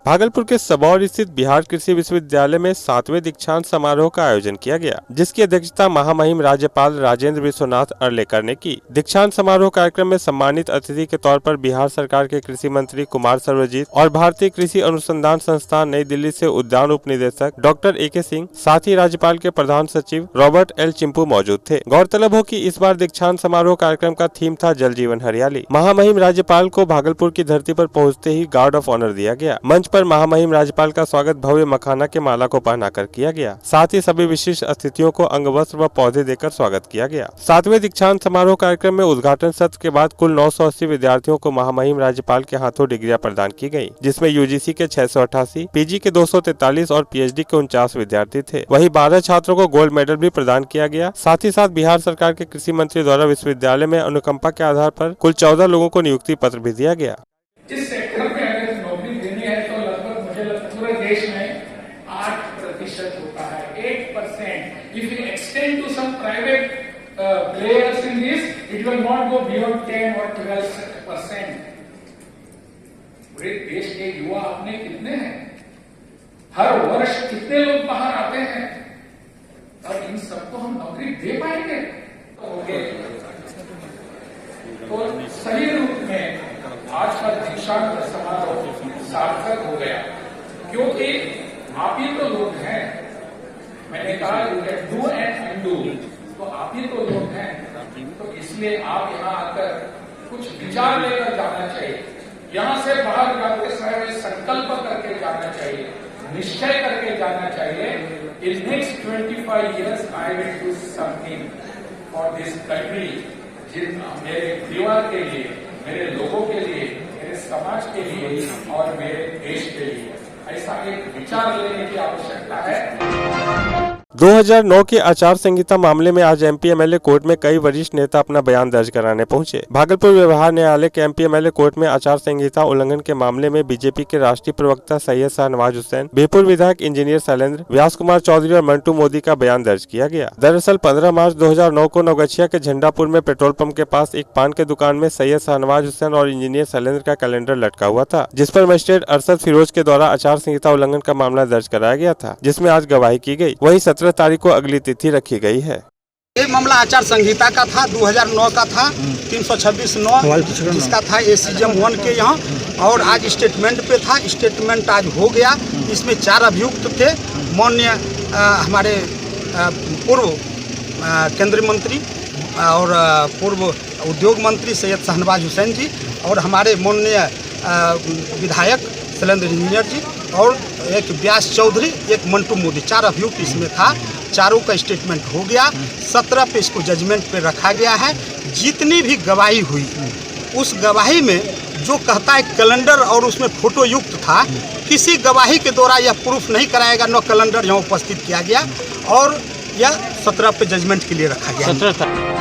भागलपुर के सबौर स्थित बिहार कृषि विश्वविद्यालय में 7वें दीक्षांत समारोह का आयोजन किया गया, जिसकी अध्यक्षता महामहिम राज्यपाल राजेंद्र विश्वनाथ अर्लेकर ने की। दीक्षांत समारोह कार्यक्रम में सम्मानित अतिथि के तौर पर बिहार सरकार के कृषि मंत्री कुमार सर्वजीत और भारतीय कृषि अनुसंधान संस्थान नई दिल्ली से उद्यान उप निदेशक डॉक्टर AK सिंह, साथ ही राज्यपाल के प्रधान सचिव रॉबर्ट L चिंपू मौजूद थे। गौरतलब हो कि इस बार दीक्षांत समारोह कार्यक्रम का थीम था जल जीवन हरियाली। महामहिम राज्यपाल को भागलपुर की धरती पर पहुंचते ही गार्ड ऑफ ऑनर दिया गया। मंच पर महामहिम राज्यपाल का स्वागत भव्य मखाना के माला को पहनाकर किया गया। साथ ही सभी विशिष्ट अतिथियों को अंगवस्त्र व पौधे देकर स्वागत किया गया। 7वें दीक्षांत समारोह कार्यक्रम में उद्घाटन सत्र के बाद कुल 980 विद्यार्थियों को महामहिम राज्यपाल के हाथों डिग्रियां प्रदान की गयी, जिसमें UGC के 688, PG के 243 और PhD के 49 विद्यार्थी थे। वहीं 12 छात्रों को गोल्ड मेडल भी प्रदान किया गया। साथ ही साथ बिहार सरकार के कृषि मंत्री द्वारा विश्वविद्यालय में अनुकंपा के आधार पर कुल 14 लोगों को नियुक्ति पत्र भी दिया गया। जिस सेक्टर में अगर नौकरी देनी है तो लगभग मुझे लगता है पूरे देश में 8% होता है, 8%। If you extend to some private players in this, it will not go beyond 10 or 12%. पूरे देश के युवा अपने कितने हैं? हर वर्ष कितने लोग बाहर आते हैं? और इन सबको हम नौकरी दे पाएंगे? तो सही रूप में आज का दीक्षांत समारोह सार्थक हो गया, क्योंकि आप ही तो लोग हैं। मैंने कहा you can do and undo, तो आप ही तो लोग हैं। तो इसलिए आप यहाँ आकर कुछ विचार लेकर जाना चाहिए। यहाँ से बाहर जाते समय संकल्प करके जाना चाहिए, निश्चय करके जाना चाहिए। In next 25 years I will do something for this country. जिन मेरे परिवार के लिए, मेरे लोगों के लिए, मेरे समाज के लिए और मेरे देश के लिए, ऐसा एक विचार लेने की आवश्यकता है। 2009 के आचार संहिता मामले में आज MP MLA कोर्ट में कई वरिष्ठ नेता अपना बयान दर्ज कराने पहुंचे। भागलपुर व्यवहार न्यायालय के MP MLA कोर्ट में आचार संहिता उल्लंघन के मामले में BJP के राष्ट्रीय प्रवक्ता सैयद शाहनवाज हुसैन, बीरपुर विधायक इंजीनियर शैलेंद्र, व्यास कुमार चौधरी और मंटू मोदी का बयान दर्ज किया गया। दरअसल 15 मार्च 2009 को नवगछिया के झंडापुर में पेट्रोल पंप के पास एक पान के दुकान में सैयद शाहनवाज हुसैन और इंजीनियर शैलेंद्र का कैलेंडर लटका हुआ था, जिस पर मजिस्ट्रेट अरशद फिरोज के द्वारा आचार संहिता उल्लंघन का मामला दर्ज कराया गया था, जिसमें आज गवाही की गई। वहीं 17 तारीख को अगली तिथि रखी गई है। ये मामला आचार संहिता का था, 2009 का था, 326(9) जिसका था ACGM 1 के यहाँ, और आज स्टेटमेंट पे था। स्टेटमेंट आज हो गया। इसमें 4 अभियुक्त थे। माननीय हमारे पूर्व केंद्रीय मंत्री और पूर्व उद्योग मंत्री सैयद शाहनवाज हुसैन जी, और हमारे माननीय विधायक शैलेंद्र इंजीनियर जी, और एक व्यास चौधरी, एक मंटू मोदी। 4 अभियुक्त इसमें था। चारों का स्टेटमेंट हो गया। 17 पे इसको जजमेंट पे रखा गया है। जितनी भी गवाही हुई, उस गवाही में जो कहता है कैलेंडर और उसमें फोटो युक्त था, किसी गवाही के द्वारा यह प्रूफ नहीं कराएगा, न कैलेंडर यहाँ उपस्थित किया गया, और यह 17 पे जजमेंट के लिए रखा गया।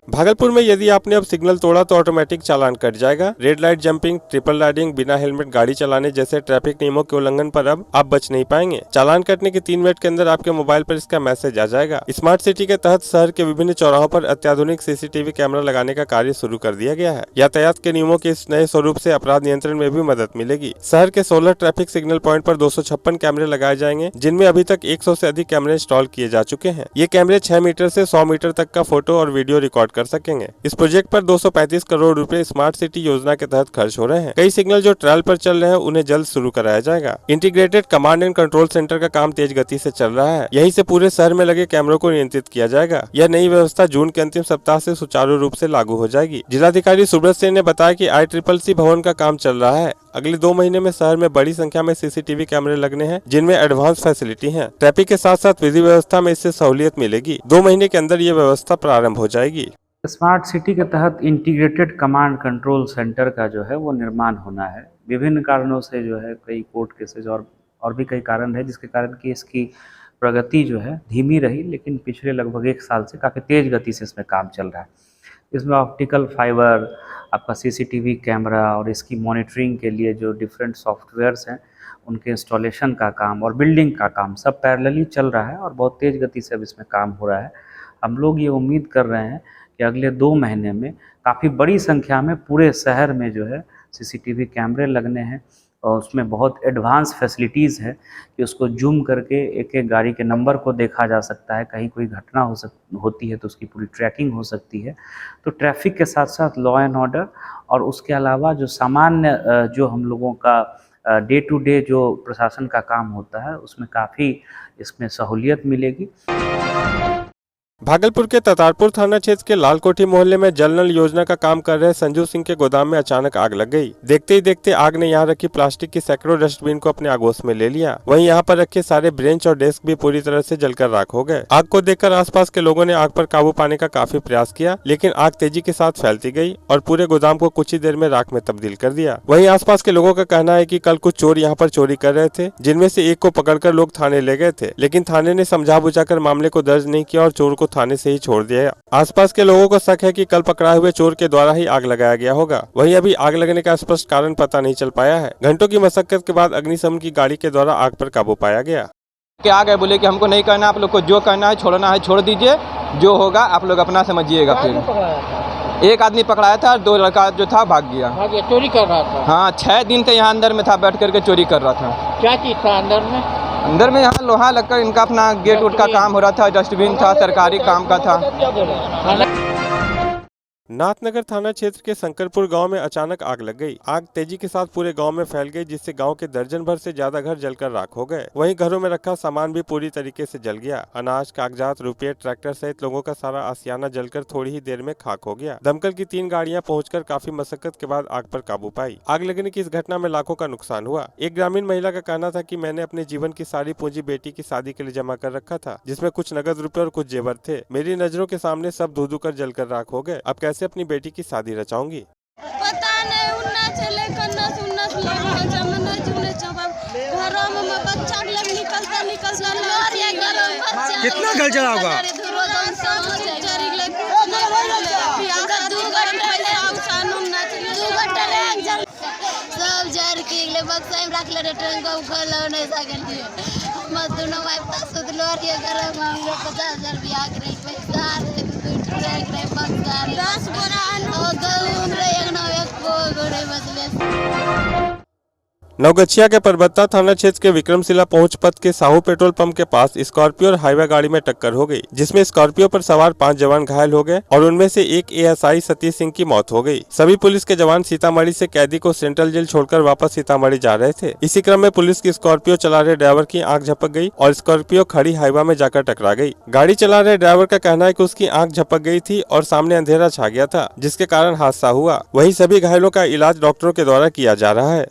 भागलपुर में यदि आपने अब सिग्नल तोड़ा तो ऑटोमेटिक चालान कट जाएगा। Red light jumping, triple riding, बिना हेलमेट गाड़ी चलाने जैसे ट्रैफिक नियमों के उल्लंघन पर अब आप बच नहीं पाएंगे। चालान कटने के 3 मिनट के अंदर आपके मोबाइल पर इसका मैसेज आ जाएगा। स्मार्ट सिटी के तहत शहर के विभिन्न चौराहों पर अत्याधुनिक CCTV कैमरा लगाने का कार्य शुरू कर दिया गया है। यातायात के नियमों के इस नए स्वरूप से अपराध नियंत्रण में भी मदद मिलेगी। शहर के 16 ट्रैफिक सिग्नल प्वाइंट पर 256 कैमरे लगाए जाएंगे, जिनमें अभी तक 100 से अधिक कैमरे इंस्टॉल किए जा चुके हैं। ये कैमरे 6 मीटर से 100 मीटर तक का फोटो और वीडियो रिकॉर्ड कर सकेंगे। इस प्रोजेक्ट पर 235 करोड़ रुपए स्मार्ट सिटी योजना के तहत खर्च हो रहे हैं। कई सिग्नल जो ट्रायल पर चल रहे हैं उन्हें जल्द शुरू कराया जाएगा। Integrated command and control centre का काम तेज गति से चल रहा है। यहीं से पूरे शहर में लगे कैमरों को नियंत्रित किया जाएगा। यह नई व्यवस्था जून के अंतिम सप्ताह से सुचारू रूप से लागू हो जाएगी। जिलाधिकारी सुब्रत सिंह ने बताया कि ICCC भवन का काम चल रहा है। अगले 2 महीने में शहर में बड़ी संख्या में CCTV कैमरे लगने हैं, जिनमें एडवांस फैसिलिटी है। ट्रैफिक के साथ साथ विधि व्यवस्था में इससे सहूलियत मिलेगी। 2 महीने के अंदर ये व्यवस्था प्रारंभ हो जाएगी। स्मार्ट सिटी के तहत इंटीग्रेटेड कमांड कंट्रोल सेंटर का जो है वो निर्माण होना है। विभिन्न कारणों से जो है कई कोर्ट केसेज और भी कई कारण है, जिसके कारण कि इसकी प्रगति जो है धीमी रही, लेकिन पिछले लगभग 1 साल से काफ़ी तेज़ गति से इसमें काम चल रहा है। इसमें ऑप्टिकल फाइबर, आपका CCTV कैमरा और इसकी मॉनिटरिंग के लिए जो डिफरेंट सॉफ्टवेयर्स हैं उनके इंस्टॉलेशन का काम और बिल्डिंग का काम सब पैरेलली चल रहा है और बहुत तेज़ गति से अब इसमें काम हो रहा है। हम लोग ये उम्मीद कर रहे हैं कि अगले 2 महीने में काफ़ी बड़ी संख्या में पूरे शहर में जो है CCTV कैमरे लगने हैं और उसमें बहुत एडवांस फैसिलिटीज़ है कि उसको जूम करके एक एक गाड़ी के नंबर को देखा जा सकता है। कहीं कोई घटना होती है तो उसकी पूरी ट्रैकिंग हो सकती है। तो ट्रैफिक के साथ साथ लॉ एंड ऑर्डर और उसके अलावा जो सामान्य जो हम लोगों का डे टू डे जो प्रशासन का काम होता है उसमें काफ़ी इसमें सहूलियत मिलेगी। भागलपुर के ततारपुर थाना क्षेत्र के लालकोठी मोहल्ले में जल नल योजना का काम कर रहे संजू सिंह के गोदाम में अचानक आग लग गई। देखते ही देखते आग ने यहां रखी प्लास्टिक की सैकड़ों डस्टबिन को अपने आगोश में ले लिया। वहीं यहां पर रखे सारे ब्रेंच और डेस्क भी पूरी तरह से जलकर राख हो गए। आग को देखकर आसपास के लोगों ने आग पर काबू पाने का काफी प्रयास किया, लेकिन आग तेजी के साथ फैलती गई और पूरे गोदाम को कुछ ही देर में राख में तब्दील कर दिया। वहीं आसपास के लोगों का कहना है कि कल कुछ चोर यहां पर चोरी कर रहे थे, जिनमें से एक को पकड़कर लोग थाने ले गए थे, लेकिन थाने ने समझा बुझाकर मामले को दर्ज नहीं किया और चोर को थाने से ही छोड़ दिया। आसपास के लोगों को शक है कि कल पकड़ाए हुए चोर के द्वारा ही आग लगाया गया होगा। वहीं अभी आग लगने का स्पष्ट कारण पता नहीं चल पाया है। घंटों की मशक्कत के बाद अग्निशमन की गाड़ी के द्वारा आग पर काबू पाया गया। क्या आ गए, बोले कि हमको नहीं करना, आप लोग को जो करना है छोड़ना है छोड़ दीजिए, जो होगा आप लोग अपना समझिएगा। फिर एक आदमी पकड़ाया था, 2 लड़का जो था भाग गया। चोरी कर रहा था? हाँ, 6 दिन से यहाँ अंदर में था, बैठ करके चोरी कर रहा था। क्या चीज था अंदर में? अंदर में यहाँ लोहा लगकर इनका अपना गेट उट का काम हो रहा था, डस्टबिन था, सरकारी काम का था। नाथनगर थाना क्षेत्र के शंकरपुर गांव में अचानक आग लग गई। आग तेजी के साथ पूरे गांव में फैल गई, जिससे गांव के दर्जन भर से ज्यादा घर जलकर राख हो गए। वहीं घरों में रखा सामान भी पूरी तरीके से जल गया। अनाज, कागजात, रुपये, ट्रैक्टर सहित लोगों का सारा आशियाना जलकर थोड़ी ही देर में खाक हो गया। दमकल की 3 गाड़ियां पहुंचकर काफी मशक्कत के बाद आग पर काबू पाई। आग लगने की इस घटना में लाखों का नुकसान हुआ। एक ग्रामीण महिला का कहना था कि मैंने अपने जीवन की सारी पूंजी बेटी की शादी के लिए जमा कर रखा था, जिसमें कुछ नगद रुपए और कुछ जेवर थे। मेरी नजरों के सामने सब धू धू कर जलकर राख हो गए। अब कैसे अपनी बेटी की शादी रचाऊंगी? पता नहीं, उन्ना चले कन्ना सुन्ना सुन्ना जमना जुने चबा घरों में बच्चा लोग निकलता लोग ये घरों में बच्चा कितना गल जला होगा? चरी ले अगर 2 घंटे पहले आउसानुम ना चले 2 घंटे ले सब जर के ले बक्सा में रख ले ट्रंक को खोलो नहीं सकन दिए मत दोनों वाइफ ता सुधलो ये घरों में हम 50,000 रुपया करे पैसा ट्रैक रे बक्सा 10 बोरा नवगछिया के परबत्ता थाना क्षेत्र के विक्रमशिला पहुंच पथ के साहू पेट्रोल पंप के पास स्कॉर्पियो और हाईवे गाड़ी में टक्कर हो गई, जिसमें स्कॉर्पियो पर सवार 5 जवान घायल हो गए और उनमें से एक एएसआई सतीश सिंह की मौत हो गई। सभी पुलिस के जवान सीतामढ़ी से कैदी को सेंट्रल जेल छोड़कर वापस सीतामढ़ी जा रहे थे। इसी क्रम में पुलिस की स्कॉर्पियो चला रहे ड्राइवर की आंख झपक गई और स्कॉर्पियो खड़ी हाईवा में जाकर टकरा गई। गाड़ी चला रहे ड्राइवर का कहना है कि उसकी आंख झपक गई थी और सामने अंधेरा छा गया था, जिसके कारण हादसा हुआ। वहीं सभी घायलों का इलाज डॉक्टरों के द्वारा किया जा रहा है।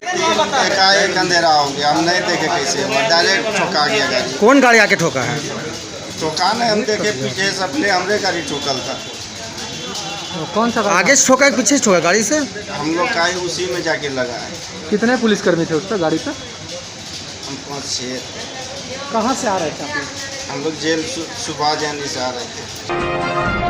अंधेरा हो गया, हम नहीं देखे कैसे, डायरेक्ट ठोका गया गाड़ी। कौन गाड़ी आके ठोका है? ठोका नहीं, हम देखे पीछे से अपने हमरे गाड़ी ठोकल था। कौन सा आगे से ठोका है पीछे से ठोका गाड़ी से? हम लोग का उसी में जाके लगा है। कितने पुलिसकर्मी थे उस पर गाड़ी पे? हम 5-6। कहाँ से आ रहे थे आप लोग? हम लोग जेल सुबह जाने से आ रहे थे।